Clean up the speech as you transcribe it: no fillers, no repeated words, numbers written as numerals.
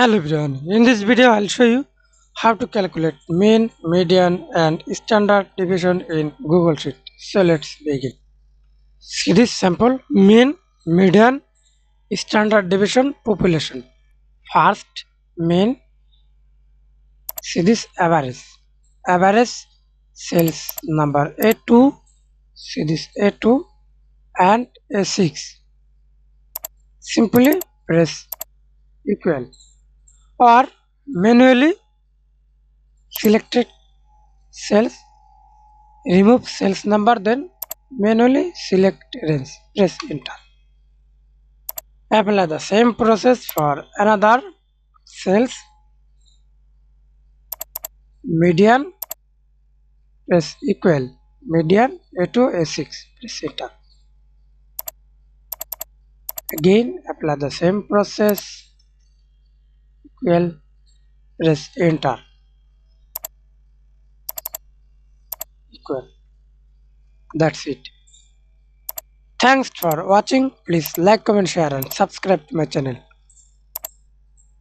Hello everyone, in this video I'll show you how to calculate mean, median and standard deviation in Google Sheet. So let's begin. See this sample mean, median, standard deviation, population. First mean, see this average. Average cells number A2, see this A2 and A6. Simply press equal or manually selected cells, remove cells number, then manually select range, press enter. Apply the same process for another cells, median, press equal, median A2 A6, press enter. Again apply the same process, equal, press enter, equal. That's it. Thanks for watching. Please like, comment, share and subscribe to my channel.